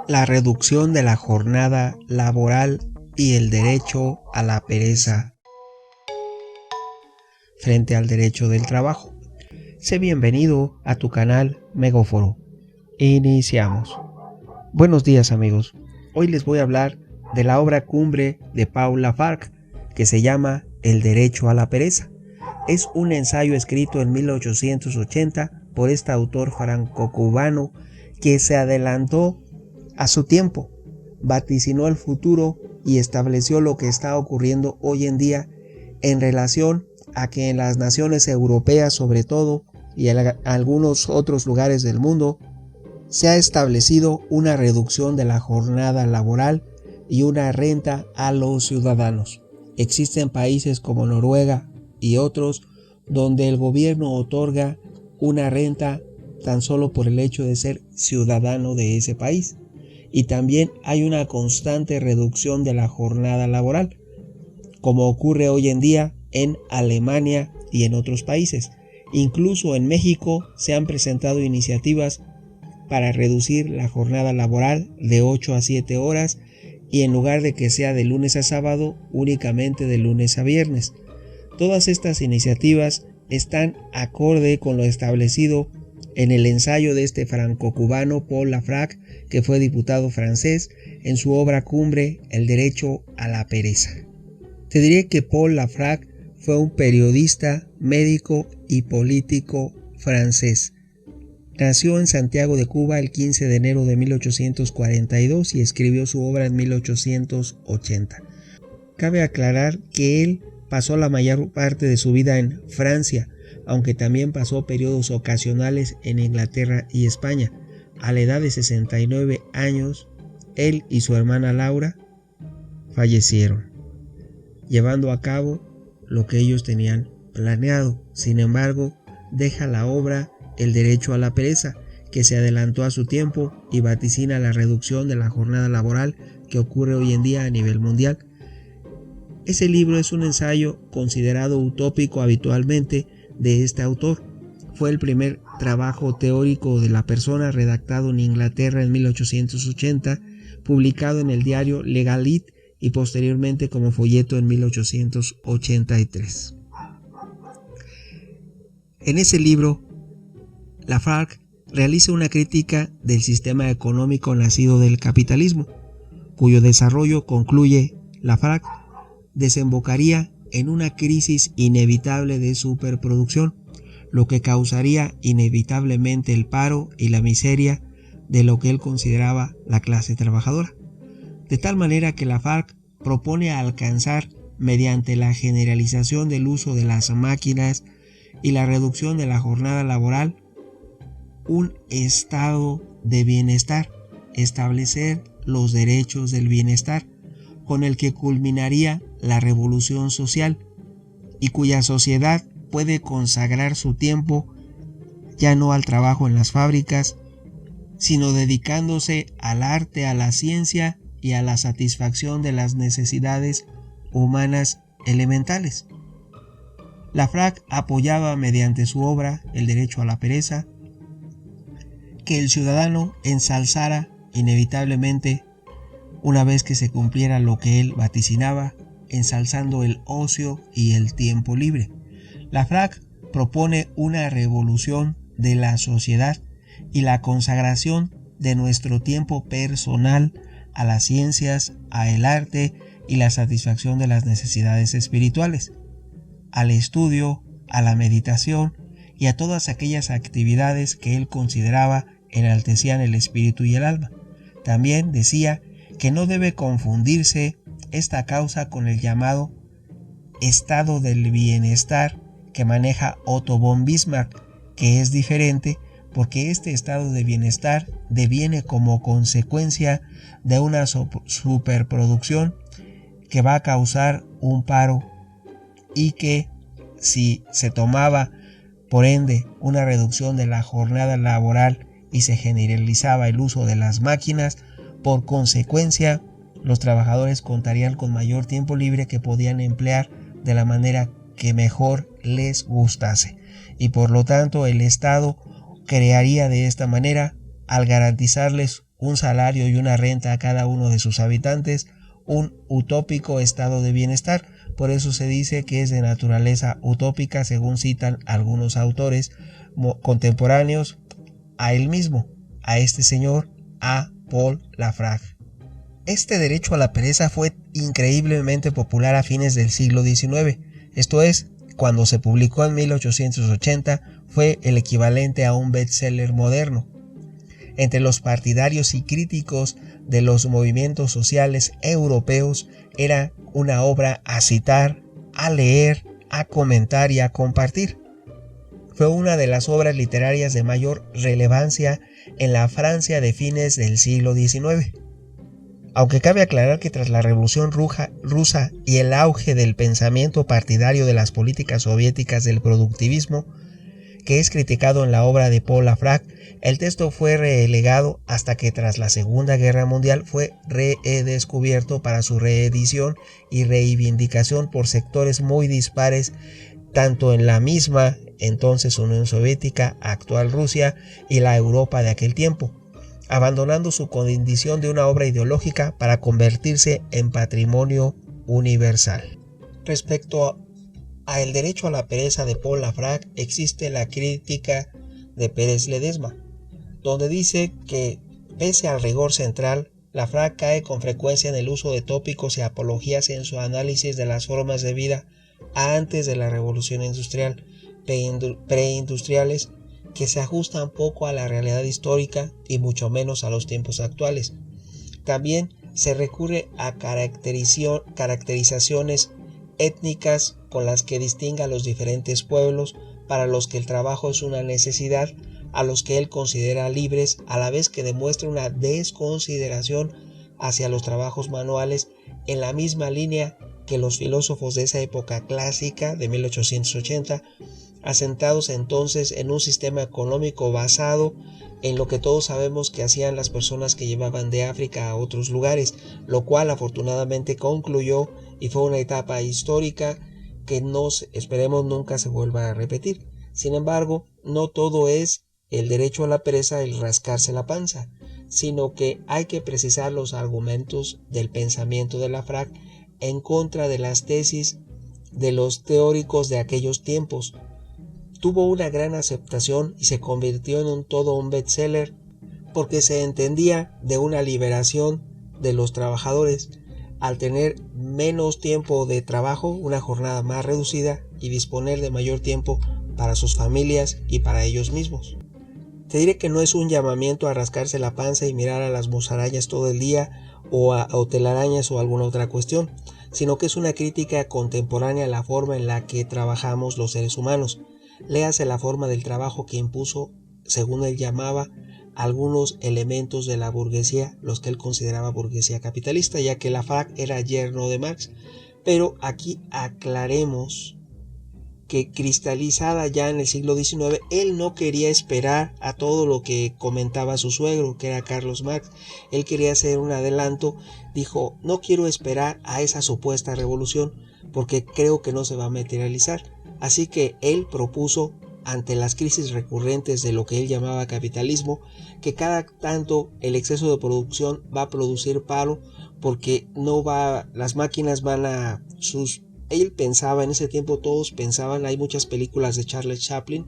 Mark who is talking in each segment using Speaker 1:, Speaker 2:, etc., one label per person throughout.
Speaker 1: La reducción de la jornada laboral y el derecho a la pereza frente al derecho del trabajo. Sé bienvenido a tu canal Megóforo. Iniciamos. Buenos días, amigos. Hoy les voy a hablar de la obra cumbre de Paul Lafargue, que se llama El derecho a la pereza. Es un ensayo escrito en 1880 por este autor franco-cubano que se adelantó a su tiempo, vaticinó el futuro y estableció lo que está ocurriendo hoy en día en relación a que en las naciones europeas sobre todo y en algunos otros lugares del mundo se ha establecido una reducción de la jornada laboral y una renta a los ciudadanos. Existen países como Noruega y otros donde el gobierno otorga una renta tan solo por el hecho de ser ciudadano de ese país. Y también hay una constante reducción de la jornada laboral, como ocurre hoy en día en Alemania y en otros países. Incluso en México se han presentado iniciativas para reducir la jornada laboral de 8 a 7 horas y en lugar de que sea de lunes a sábado, únicamente de lunes a viernes. Todas estas iniciativas están acorde con lo establecido en el ensayo de este franco-cubano Paul Lafargue, que fue diputado francés, en su obra cumbre El derecho a la pereza. Te diré que Paul Lafargue fue un periodista, médico y político francés. Nació en Santiago de Cuba el 15 de enero de 1842 y escribió su obra en 1880. Cabe aclarar que él pasó la mayor parte de su vida en Francia, aunque también pasó periodos ocasionales en Inglaterra y España. A la edad de 69 años, él y su hermana Laura fallecieron, llevando a cabo lo que ellos tenían planeado. Sin embargo, deja la obra El derecho a la pereza, que se adelantó a su tiempo y vaticina la reducción de la jornada laboral que ocurre hoy en día a nivel mundial. Ese libro es un ensayo considerado utópico habitualmente de este autor. Fue el primer trabajo teórico de la persona redactado en Inglaterra en 1880, publicado en el diario Legalit y posteriormente como folleto en 1883. En ese libro, Lafargue realiza una crítica del sistema económico nacido del capitalismo, cuyo desarrollo, concluye Lafargue, desembocaría en una crisis inevitable de superproducción, lo que causaría inevitablemente el paro y la miseria de lo que él consideraba la clase trabajadora. De tal manera que Lafargue propone alcanzar, mediante la generalización del uso de las máquinas y la reducción de la jornada laboral, un estado de bienestar, establecer los derechos del bienestar, con el que culminaría la revolución social y cuya sociedad puede consagrar su tiempo ya no al trabajo en las fábricas, sino dedicándose al arte, a la ciencia y a la satisfacción de las necesidades humanas elementales. Lafargue apoyaba mediante su obra El derecho a la pereza que el ciudadano ensalzara inevitablemente, una vez que se cumpliera lo que él vaticinaba, ensalzando el ocio y el tiempo libre. Lafargue propone una revolución de la sociedad y la consagración de nuestro tiempo personal a las ciencias, al arte y la satisfacción de las necesidades espirituales, al estudio, a la meditación y a todas aquellas actividades que él consideraba enaltecían el espíritu y el alma. También decía que no debe confundirse esta causa con el llamado estado del bienestar que maneja Otto von Bismarck, que es diferente porque este estado de bienestar deviene como consecuencia de una superproducción que va a causar un paro y que si se tomaba por ende una reducción de la jornada laboral y se generalizaba el uso de las máquinas, por consecuencia los trabajadores contarían con mayor tiempo libre que podían emplear de la manera que mejor les gustase, y por lo tanto el Estado crearía de esta manera, al garantizarles un salario y una renta a cada uno de sus habitantes, un utópico estado de bienestar. Por eso se dice que es de naturaleza utópica, según citan algunos autores contemporáneos a él mismo, a este señor, a Paul Lafrague. Este derecho a la pereza fue increíblemente popular a fines del siglo XIX, esto es, cuando se publicó en 1880, fue el equivalente a un bestseller moderno. Entre los partidarios y críticos de los movimientos sociales europeos era una obra a citar, a leer, a comentar y a compartir. Fue una de las obras literarias de mayor relevancia en la Francia de fines del siglo XIX. Aunque cabe aclarar que tras la Revolución Rusa y el auge del pensamiento partidario de las políticas soviéticas del productivismo, que es criticado en la obra de Paul Lafrague, el texto fue relegado hasta que tras la Segunda Guerra Mundial fue redescubierto para su reedición y reivindicación por sectores muy dispares, tanto en la misma entonces Unión Soviética, actual Rusia, y la Europa de aquel tiempo, abandonando su condición de una obra ideológica para convertirse en patrimonio universal. Respecto a el derecho a la pereza de Paul Lafrague, existe la crítica de Pérez Ledesma, donde dice que, pese al rigor central, Lafrague cae con frecuencia en el uso de tópicos y apologías en su análisis de las formas de vida antes de la revolución industrial, preindustriales, que se ajustan poco a la realidad histórica y mucho menos a los tiempos actuales. También se recurre a caracterizaciones étnicas con las que distingue a los diferentes pueblos para los que el trabajo es una necesidad, a los que él considera libres, a la vez que demuestra una desconsideración hacia los trabajos manuales, en la misma línea que los filósofos de esa época clásica de 1880, asentados entonces en un sistema económico basado en lo que todos sabemos que hacían las personas que llevaban de África a otros lugares, lo cual afortunadamente concluyó y fue una etapa histórica que esperemos nunca se vuelva a repetir. Sin embargo, no todo es el derecho a la pereza, el rascarse la panza, sino que hay que precisar los argumentos del pensamiento de Lafrague en contra de las tesis de los teóricos de aquellos tiempos. Tuvo una gran aceptación y se convirtió en todo un bestseller porque se entendía de una liberación de los trabajadores al tener menos tiempo de trabajo, una jornada más reducida y disponer de mayor tiempo para sus familias y para ellos mismos. Te diré que no es un llamamiento a rascarse la panza y mirar a las musarañas todo el día o telarañas o alguna otra cuestión, sino que es una crítica contemporánea a la forma en la que trabajamos los seres humanos. Léase la forma del trabajo que impuso, según él llamaba, algunos elementos de la burguesía, los que él consideraba burguesía capitalista, ya que Lafrague era yerno de Marx. Pero aquí aclaremos que cristalizada ya en el siglo XIX, él no quería esperar a todo lo que comentaba su suegro, que era Carlos Marx. Él quería hacer un adelanto, dijo, no quiero esperar a esa supuesta revolución, porque creo que no se va a materializar. Así que él propuso, ante las crisis recurrentes de lo que él llamaba capitalismo, que cada tanto el exceso de producción va a producir paro, porque las máquinas van a él pensaba, en ese tiempo todos pensaban, hay muchas películas de Charles Chaplin,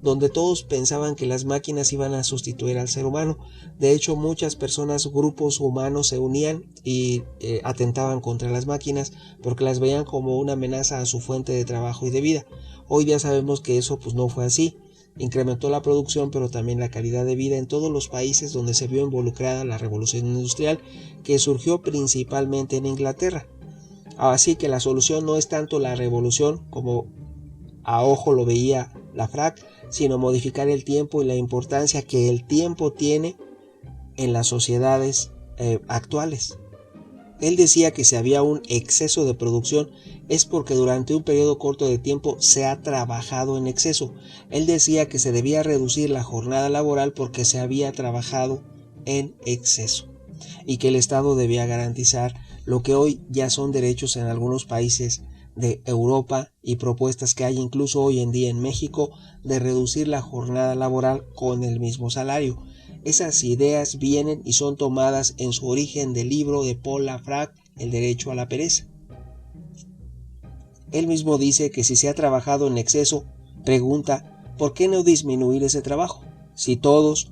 Speaker 1: donde todos pensaban que las máquinas iban a sustituir al ser humano. De hecho, muchas personas, grupos humanos se unían y atentaban contra las máquinas porque las veían como una amenaza a su fuente de trabajo y de vida. Hoy ya sabemos que eso no fue así. Incrementó la producción, pero también la calidad de vida en todos los países donde se vio involucrada la revolución industrial, que surgió principalmente en Inglaterra. Así que la solución no es tanto la revolución como a ojo lo veía Lafrague, sino modificar el tiempo y la importancia que el tiempo tiene en las sociedades actuales. Él decía que si había un exceso de producción es porque durante un periodo corto de tiempo se ha trabajado en exceso. Él decía que se debía reducir la jornada laboral porque se había trabajado en exceso y que el Estado debía garantizar lo que hoy ya son derechos en algunos países de Europa y propuestas que hay incluso hoy en día en México de reducir la jornada laboral con el mismo salario. Esas ideas vienen y son tomadas en su origen del libro de Paul Lafrague, El derecho a la pereza. Él mismo dice que si se ha trabajado en exceso, pregunta, ¿por qué no disminuir ese trabajo? Si todos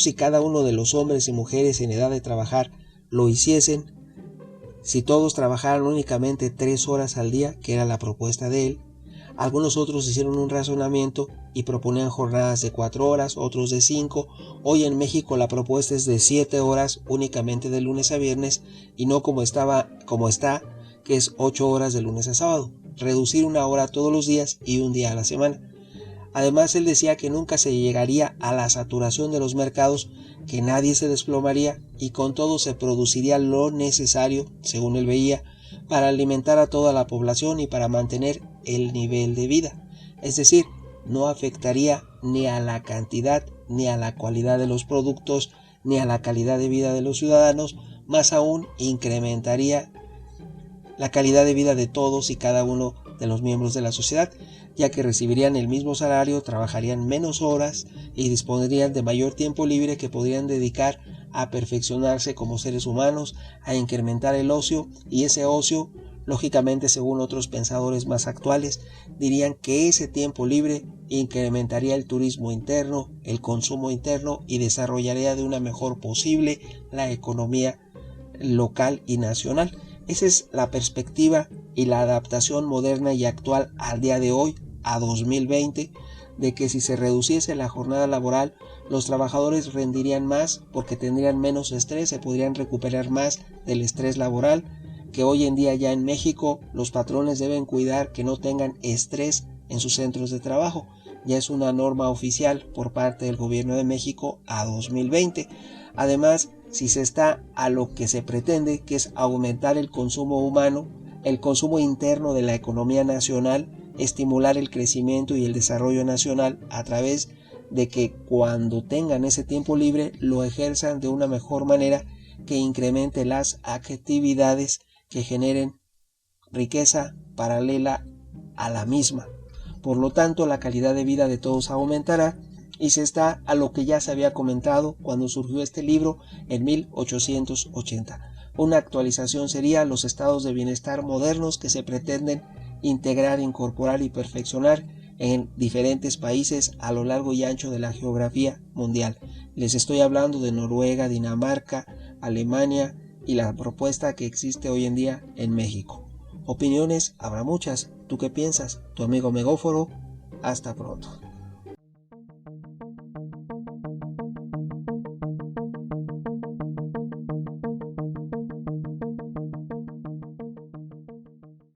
Speaker 1: y cada uno de los hombres y mujeres en edad de trabajar lo hiciesen, si todos trabajaran únicamente 3 horas al día, que era la propuesta de él, algunos otros hicieron un razonamiento y proponían jornadas de 4 horas, otros de 5. Hoy en México la propuesta es de 7 horas únicamente de lunes a viernes y no como está, que es 8 horas de lunes a sábado. Reducir 1 hora todos los días y 1 día a la semana. Además, él decía que nunca se llegaría a la saturación de los mercados, que nadie se desplomaría y con todo se produciría lo necesario, según él veía, para alimentar a toda la población y para mantener el nivel de vida. Es decir, no afectaría ni a la cantidad ni a la cualidad de los productos ni a la calidad de vida de los ciudadanos, más aún incrementaría la calidad de vida de todos y cada uno de los miembros de la sociedad, ya que recibirían el mismo salario, trabajarían menos horas y dispondrían de mayor tiempo libre que podrían dedicar a perfeccionarse como seres humanos, a incrementar el ocio, y ese ocio, lógicamente según otros pensadores más actuales, dirían que ese tiempo libre incrementaría el turismo interno, el consumo interno y desarrollaría de una mejor posible la economía local y nacional. Esa es la perspectiva y la adaptación moderna y actual al día de hoy, a 2020, de que si se reduciese la jornada laboral, los trabajadores rendirían más porque tendrían menos estrés, se podrían recuperar más del estrés laboral, que hoy en día ya en México los patrones deben cuidar que no tengan estrés en sus centros de trabajo. Ya es una norma oficial por parte del gobierno de México a 2020. Además, si se está a lo que se pretende, que es aumentar el consumo humano, el consumo interno de la economía nacional, estimular el crecimiento y el desarrollo nacional a través de que cuando tengan ese tiempo libre lo ejerzan de una mejor manera que incremente las actividades que generen riqueza paralela a la misma. Por lo tanto, la calidad de vida de todos aumentará y se está a lo que ya se había comentado cuando surgió este libro en 1880. Una actualización sería los estados de bienestar modernos que se pretenden integrar, incorporar y perfeccionar en diferentes países a lo largo y ancho de la geografía mundial. Les estoy hablando de Noruega, Dinamarca, Alemania y la propuesta que existe hoy en día en México. Opiniones habrá muchas. ¿Tú qué piensas? Tu amigo Megóforo. Hasta pronto.